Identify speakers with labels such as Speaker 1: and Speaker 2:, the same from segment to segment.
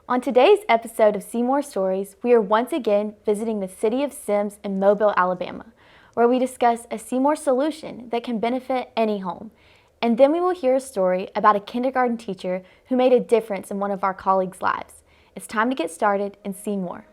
Speaker 1: On today's episode of Seymour Stories, we are once again visiting the city of Semmes in Mobile, Alabama, where we discuss a Seymour solution that can benefit any home. And then we will hear a story about a kindergarten teacher who made a difference in one of our colleagues' lives. It's time to get started and see more.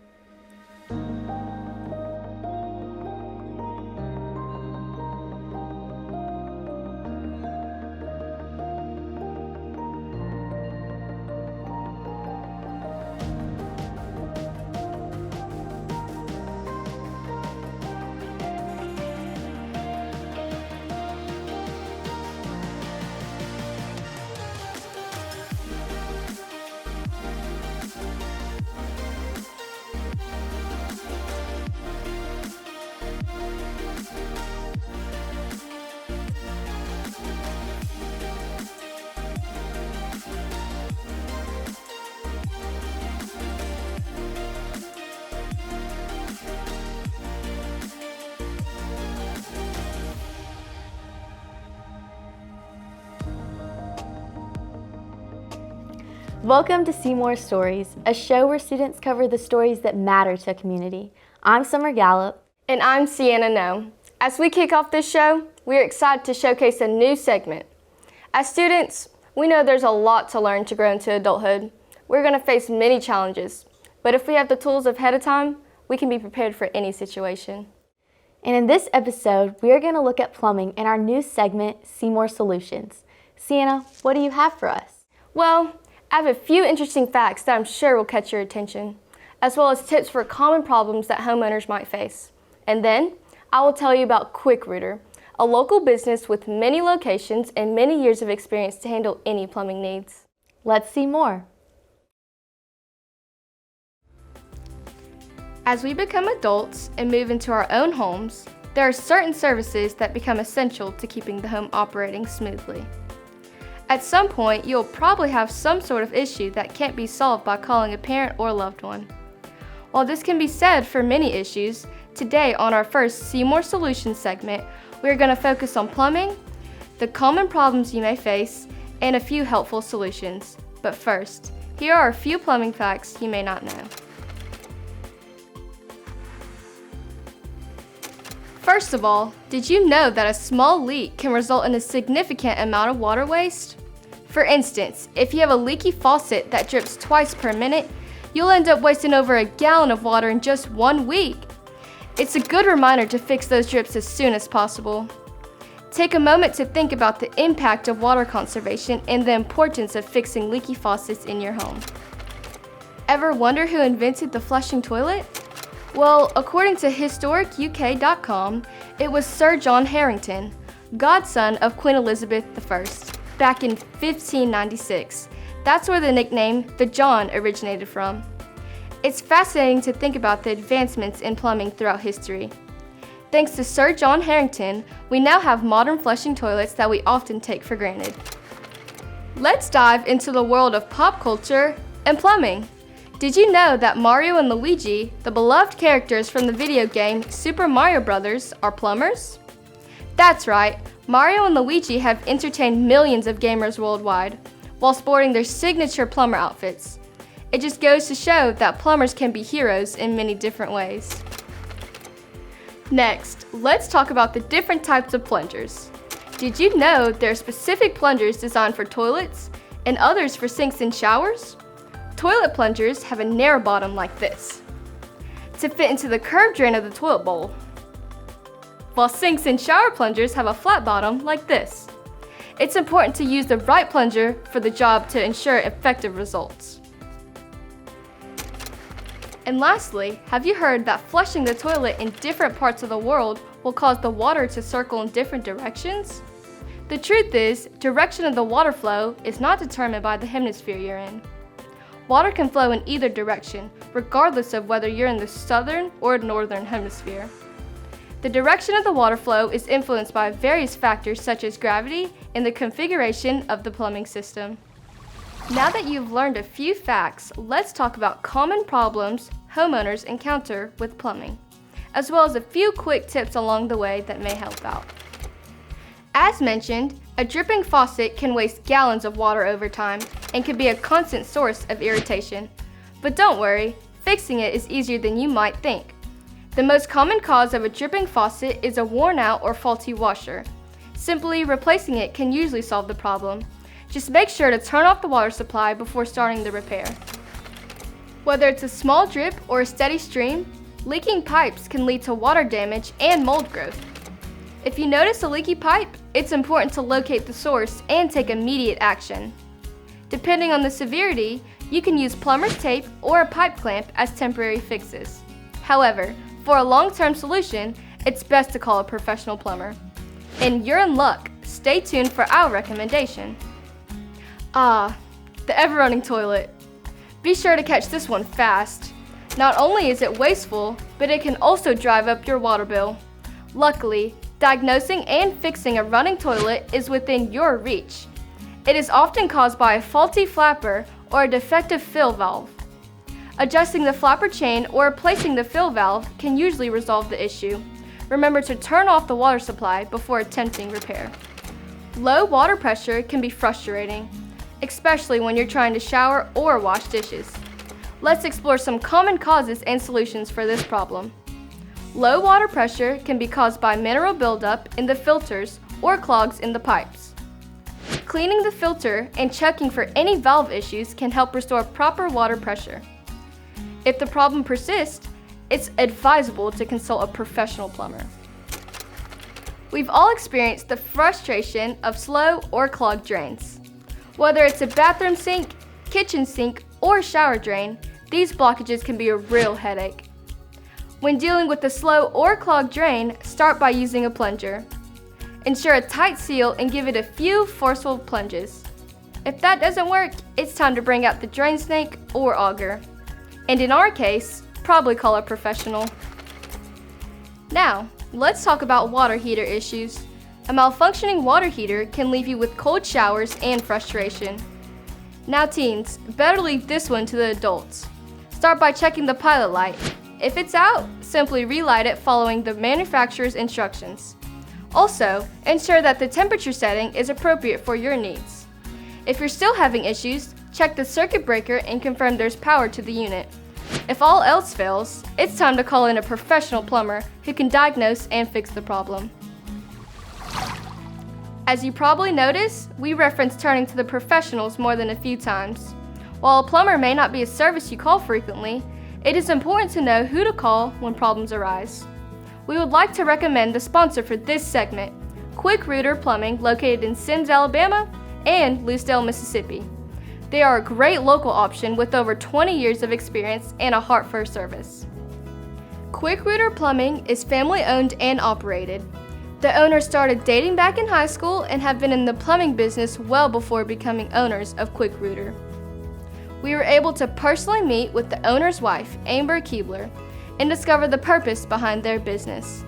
Speaker 1: Welcome to Seymour Stories, a show where students cover the stories that matter to a community. I'm Summer Gallup.
Speaker 2: And I'm Sienna No. As we kick off this show, we are excited to showcase a new segment. As students, we know there's a lot to learn to grow into adulthood. We're going to face many challenges, but if we have the tools ahead of time, we can be prepared for any situation.
Speaker 1: And in this episode, we are going to look at plumbing in our new segment, Seymour Solutions. Sienna, what do you have for us?
Speaker 2: Well, I have a few interesting facts that I'm sure will catch your attention, as well as tips for common problems that homeowners might face. And then, I will tell you about Quick Router, a local business with many locations and many years of experience to handle any plumbing needs.
Speaker 1: Let's see more.
Speaker 2: As we become adults and move into our own homes, there are certain services that become essential to keeping the home operating smoothly. At some point, you'll probably have some sort of issue that can't be solved by calling a parent or loved one. While this can be said for many issues, today on our first Seymour Solutions segment, we are going to focus on plumbing, the common problems you may face, and a few helpful solutions. But first, here are a few plumbing facts you may not know. First of all, did you know that a small leak can result in a significant amount of water waste? For instance, if you have a leaky faucet that drips twice per minute, you'll end up wasting over a gallon of water in just 1 week. It's a good reminder to fix those drips as soon as possible. Take a moment to think about the impact of water conservation and the importance of fixing leaky faucets in your home. Ever wonder who invented the flushing toilet? Well, according to historicuk.com, it was Sir John Harington, godson of Queen Elizabeth I, back in 1596. That's where the nickname the John originated from. It's fascinating to think about the advancements in plumbing throughout history. Thanks to Sir John Harington, we now have modern flushing toilets that we often take for granted. Let's dive into the world of pop culture and plumbing. Did you know that Mario and Luigi, the beloved characters from the video game Super Mario Bros., are plumbers? That's right, Mario and Luigi have entertained millions of gamers worldwide, while sporting their signature plumber outfits. It just goes to show that plumbers can be heroes in many different ways. Next, let's talk about the different types of plungers. Did you know there are specific plungers designed for toilets and others for sinks and showers? Toilet plungers have a narrow bottom like this, to fit into the curved drain of the toilet bowl, while sinks and shower plungers have a flat bottom like this. It's important to use the right plunger for the job to ensure effective results. And lastly, have you heard that flushing the toilet in different parts of the world will cause the water to circle in different directions? The truth is, direction of the water flow is not determined by the hemisphere you're in. Water can flow in either direction, regardless of whether you're in the southern or northern hemisphere. The direction of the water flow is influenced by various factors such as gravity and the configuration of the plumbing system. Now that you've learned a few facts, let's talk about common problems homeowners encounter with plumbing, as well as a few quick tips along the way that may help out. As mentioned, a dripping faucet can waste gallons of water over time and can be a constant source of irritation. But don't worry, fixing it is easier than you might think. The most common cause of a dripping faucet is a worn out or faulty washer. Simply replacing it can usually solve the problem. Just make sure to turn off the water supply before starting the repair. Whether it's a small drip or a steady stream, leaking pipes can lead to water damage and mold growth. If you notice a leaky pipe, it's important to locate the source and take immediate action. Depending on the severity, you can use plumber's tape or a pipe clamp as temporary fixes. However, for a long-term solution, it's best to call a professional plumber. And you're in luck. Stay tuned for our recommendation. The ever-running toilet. Be sure to catch this one fast. Not only is it wasteful, but it can also drive up your water bill. Luckily, diagnosing and fixing a running toilet is within your reach. It is often caused by a faulty flapper or a defective fill valve. Adjusting the flapper chain or replacing the fill valve can usually resolve the issue. Remember to turn off the water supply before attempting repair. Low water pressure can be frustrating, especially when you're trying to shower or wash dishes. Let's explore some common causes and solutions for this problem. Low water pressure can be caused by mineral buildup in the filters or clogs in the pipes. Cleaning the filter and checking for any valve issues can help restore proper water pressure. If the problem persists, it's advisable to consult a professional plumber. We've all experienced the frustration of slow or clogged drains. Whether it's a bathroom sink, kitchen sink, or shower drain, these blockages can be a real headache. When dealing with a slow or clogged drain, start by using a plunger. Ensure a tight seal and give it a few forceful plunges. If that doesn't work, it's time to bring out the drain snake or auger. And in our case, probably call a professional. Now, let's talk about water heater issues. A malfunctioning water heater can leave you with cold showers and frustration. Now teens, better leave this one to the adults. Start by checking the pilot light. If it's out, simply relight it following the manufacturer's instructions. Also, ensure that the temperature setting is appropriate for your needs. If you're still having issues, check the circuit breaker and confirm there's power to the unit. If all else fails, it's time to call in a professional plumber who can diagnose and fix the problem. As you probably noticed, we reference turning to the professionals more than a few times. While a plumber may not be a service you call frequently, it is important to know who to call when problems arise. We would like to recommend the sponsor for this segment, Quick Rooter Plumbing, located in Semmes, Alabama, and Lucedale, Mississippi. They are a great local option with over 20 years of experience and a heart for service. Quick Rooter Plumbing is family-owned and operated. The owners started dating back in high school and have been in the plumbing business well before becoming owners of Quick Rooter. We were able to personally meet with the owner's wife, Amber Keebler, and discover the purpose behind their business.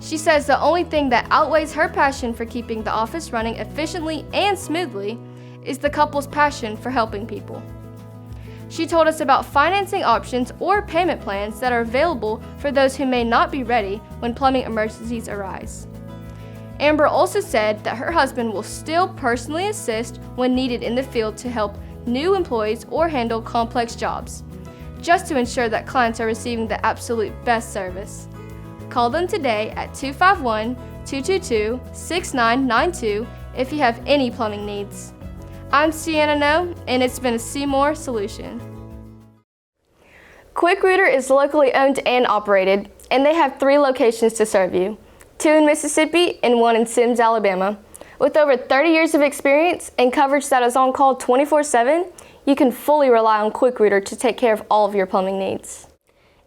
Speaker 2: She says the only thing that outweighs her passion for keeping the office running efficiently and smoothly is the couple's passion for helping people. She told us about financing options or payment plans that are available for those who may not be ready when plumbing emergencies arise. Amber also said that her husband will still personally assist when needed in the field to help new employees or handle complex jobs, just to ensure that clients are receiving the absolute best service. Call them today at 251-222-6992 if you have any plumbing needs. I'm Sienna No, and it's been a Seymour Solution. Quick Rooter is locally owned and operated, and they have 3 locations to serve you, 2 in Mississippi and 1 in Semmes, Alabama. With over 30 years of experience and coverage that is on call 24/7, you can fully rely on Quick Rooter to take care of all of your plumbing needs.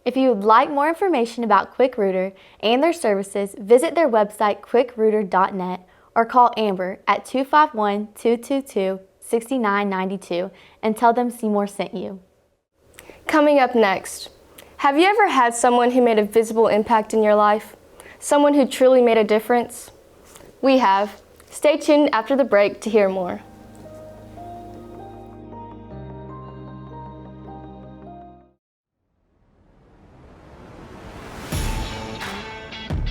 Speaker 1: If you would like more information about Quick Rooter and their services, visit their website quickrooter.net or call Amber at 251-222-6992 and tell them Seymour sent you.
Speaker 2: Coming up next, have you ever had someone who made a visible impact in your life? Someone who truly made a difference? We have. Stay tuned after the break to hear more.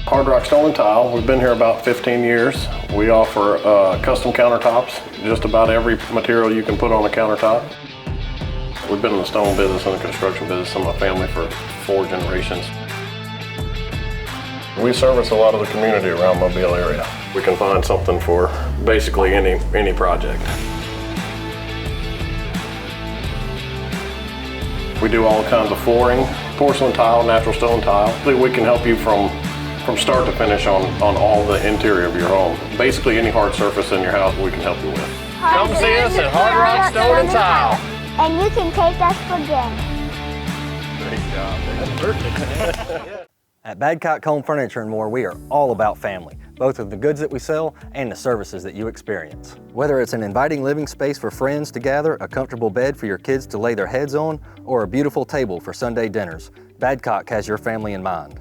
Speaker 3: Hard Rock Stone and Tile. We've been here about 15 years. We offer custom countertops, just about every material you can put on a countertop. We've been in the stone business and the construction business in my family for 4 generations. We service a lot of the community around Mobile area. We can find something for basically any project. We do all kinds of flooring, porcelain tile, natural stone tile. We can help you from start to finish on all the interior of your home. Basically any hard surface in your house we can help you with. Come see us at Hard Rock Stone and Tile.
Speaker 4: And you can take us for granted.
Speaker 3: Great job.
Speaker 5: At Badcock Home Furniture and More, we are all about family, both with the goods that we sell and the services that you experience. Whether it's an inviting living space for friends to gather, a comfortable bed for your kids to lay their heads on, or a beautiful table for Sunday dinners, Badcock has your family in mind.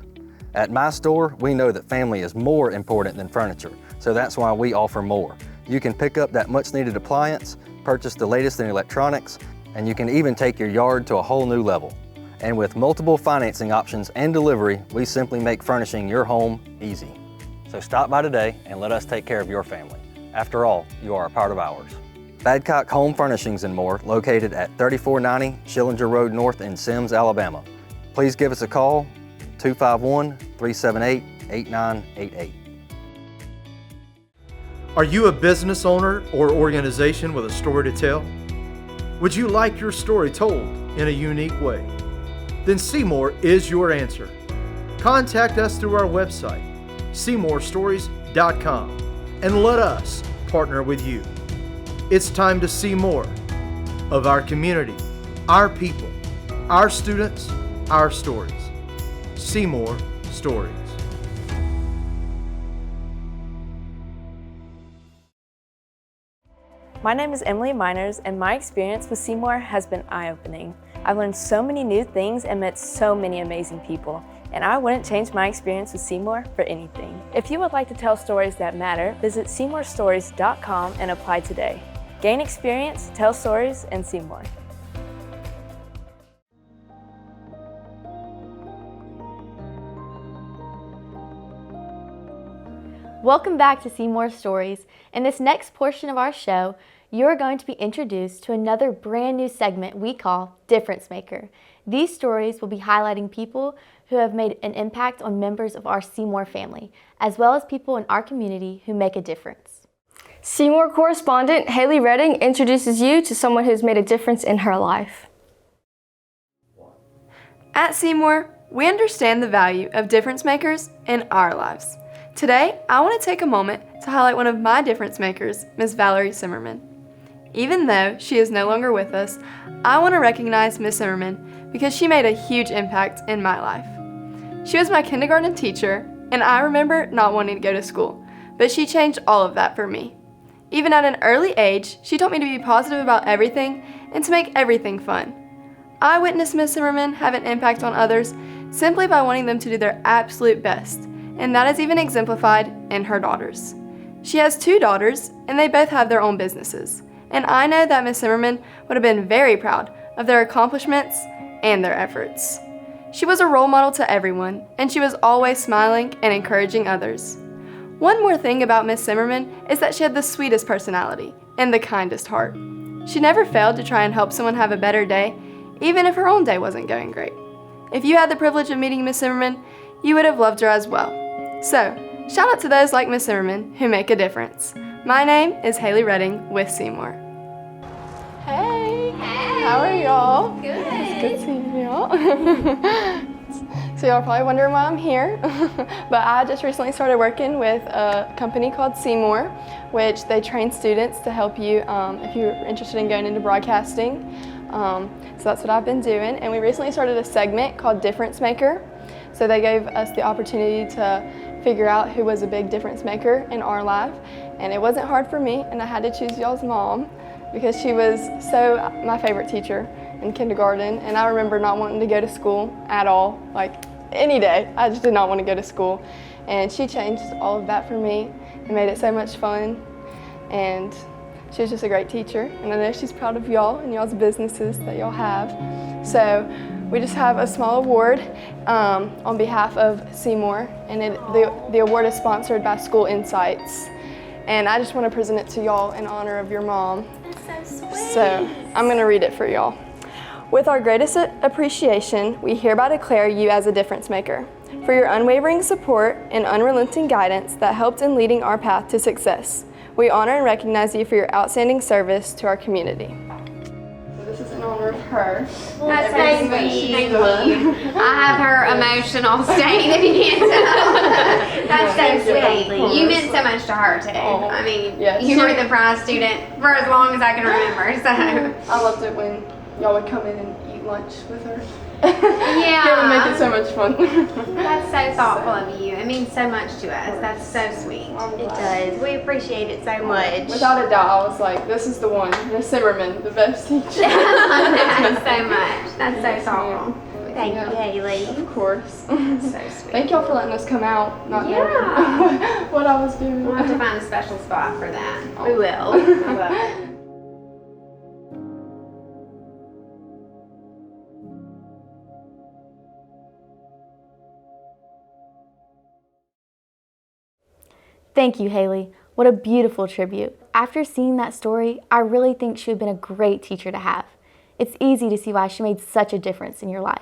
Speaker 5: At my store, we know that family is more important than furniture, so that's why we offer more. You can pick up that much needed appliance, purchase the latest in electronics, and you can even take your yard to a whole new level. And with multiple financing options and delivery, we simply make furnishing your home easy. So stop by today and let us take care of your family. After all, you are a part of ours. Badcock Home Furnishings and More, located at 3490 Schillinger Road North in Semmes, Alabama. Please give us a call, 251-378-8988.
Speaker 6: Are you a business owner or organization with a story to tell? Would you like your story told in a unique way? Then Seymour is your answer. Contact us through our website, SeymourStories.com, and let us partner with you. It's time to see more of our community, our people, our students, our stories. Seymour Stories.
Speaker 7: My name is Emily Miners, and my experience with Seymour has been eye-opening. I've learned so many new things and met so many amazing people, and I wouldn't change my experience with Seymour for anything. If you would like to tell stories that matter, visit SeymourStories.com and apply today. Gain experience, tell stories, and Seymour.
Speaker 1: Welcome back to Seymour Stories. In this next portion of our show, you're going to be introduced to another brand new segment we call Difference Maker. These stories will be highlighting people who have made an impact on members of our Seymour family, as well as people in our community who make a difference.
Speaker 2: Seymour correspondent Haley Redding introduces you to someone who's made a difference in her life.
Speaker 8: At Seymour, we understand the value of difference makers in our lives. Today, I want to take a moment to highlight one of my difference makers, Ms. Valerie Zimmerman. Even though she is no longer with us, I want to recognize Ms. Zimmerman because she made a huge impact in my life. She was my kindergarten teacher, and I remember not wanting to go to school, but she changed all of that for me. Even at an early age, she taught me to be positive about everything and to make everything fun. I witnessed Ms. Zimmerman have an impact on others simply by wanting them to do their absolute best, and that is even exemplified in her daughters. She has 2 daughters, and they both have their own businesses. And I know that Ms. Zimmerman would have been very proud of their accomplishments and their efforts. She was a role model to everyone, and she was always smiling and encouraging others. One more thing about Ms. Zimmerman is that she had the sweetest personality and the kindest heart. She never failed to try and help someone have a better day, even if her own day wasn't going great. If you had the privilege of meeting Ms. Zimmerman, you would have loved her as well. So, shout out to those like Ms. Zimmerman who make a difference. My name is Haley Redding with Seymour. Hey! How are y'all?
Speaker 2: Good.
Speaker 8: It's good seeing y'all. So y'all are probably wondering why I'm here, but I just recently started working with a company called Seymour, which they train students to help you if you're interested in going into broadcasting. So that's what I've been doing, and we recently started a segment called Difference Maker. So they gave us the opportunity to figure out who was a big difference maker in our life, and it wasn't hard for me, and I had to choose y'all's mom because she was my favorite teacher in kindergarten, and I remember not wanting to go to school at all, like any day. I just did not want to go to school, and she changed all of that for me and made it so much fun, and she was just a great teacher, and I know she's proud of y'all and y'all's businesses that y'all have. So we just have a small award on behalf of Seymour, and the award is sponsored by School Insights. And I just want to present it to y'all in honor of your mom.
Speaker 4: That's so sweet.
Speaker 8: So I'm going to read it for y'all. With our greatest appreciation, we hereby declare you as a difference maker for your unwavering support and unrelenting guidance that helped in leading our path to success. We honor and recognize you for your outstanding service to our community. So this is in honor of her.
Speaker 9: That's so sweet. Thank you. I have her emotional state if you can't tell. That's so sweet. You meant so much to her too. I mean,
Speaker 8: yes.
Speaker 9: You were the prize student for as long as I can remember. So
Speaker 8: I loved it when y'all would come in and eat lunch with her.
Speaker 9: Yeah.
Speaker 8: It would make it so much fun.
Speaker 9: That's so thoughtful of you. It means so much to us. That's so sweet. It does. We appreciate it so much.
Speaker 8: Without a doubt, I was like, this is the one, Miss Zimmerman, the best teacher.
Speaker 9: Thanks so much. That's so thoughtful. Thank you, Haley.
Speaker 8: Of course.
Speaker 9: So sweet.
Speaker 8: Thank y'all for letting us come out, not knowing what I was doing.
Speaker 9: We'll have to find a special spot for that. We will. I love it.
Speaker 1: Thank you, Haley. What a beautiful tribute. After seeing that story, I really think she would have been a great teacher to have. It's easy to see why she made such a difference in your life.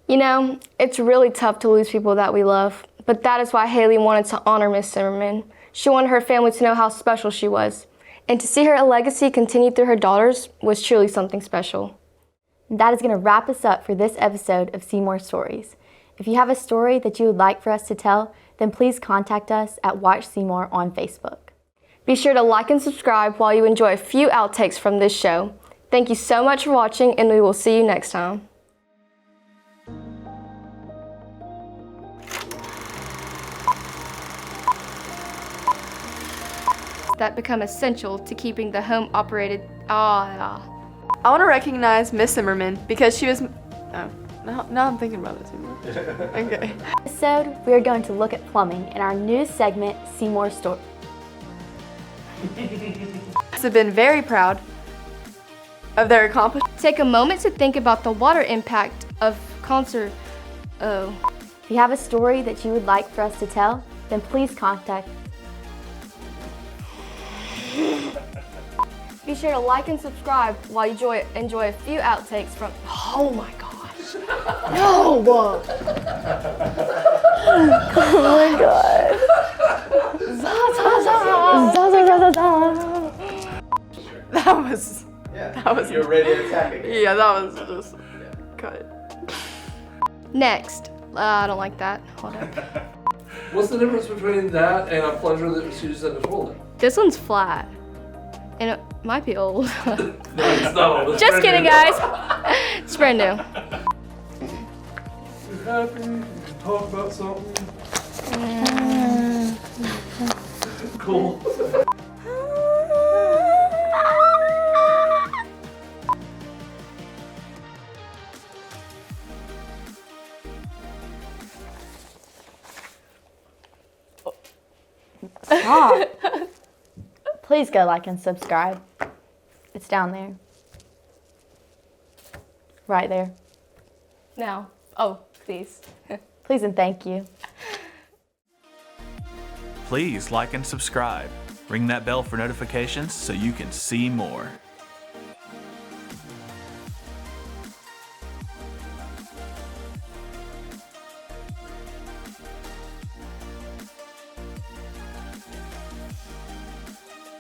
Speaker 2: You know, it's really tough to lose people that we love, but that is why Haley wanted to honor Miss Zimmerman. She wanted her family to know how special she was, and to see her legacy continue through her daughters was truly something special.
Speaker 1: That is going to wrap us up for this episode of Seymour Stories. If you have a story that you would like for us to tell, then please contact us at Watch Seymour on Facebook.
Speaker 2: Be sure to like and subscribe while you enjoy a few outtakes from this show. Thank you so much for watching, and we will see you next time. That become essential to keeping the home operated.
Speaker 8: I want to recognize Miss Zimmerman because she was. Now I'm thinking about it, Seymour. Okay.
Speaker 1: Episode, we are going to look at plumbing in our new segment, Seymour Stories.
Speaker 8: Have been very proud of their accomplishments.
Speaker 2: Take a moment to think about the water impact of concert.
Speaker 1: If you have a story that you would like for us to tell, then please contact.
Speaker 2: Be sure to like and subscribe while you enjoy a few outtakes from. Oh my gosh! No! Oh my god!
Speaker 8: That was.
Speaker 4: You're ready to attack again.
Speaker 8: Yeah, that was just. Cut it.
Speaker 2: Next. I don't like that. Hold up.
Speaker 10: What's the difference between that and a plunger that was used at the toilet?
Speaker 2: This one's flat. And it might be old.
Speaker 10: No, it's not old. It's
Speaker 2: Just
Speaker 10: brand
Speaker 2: kidding,
Speaker 10: new.
Speaker 2: guys. It's brand new.
Speaker 10: You happy? You can talk about something? Cool.
Speaker 1: Stop. Please go like and subscribe. It's down there. Right there.
Speaker 2: Now. Oh, please.
Speaker 1: Please and thank you.
Speaker 11: Please like and subscribe. Ring that bell for notifications so you can see more.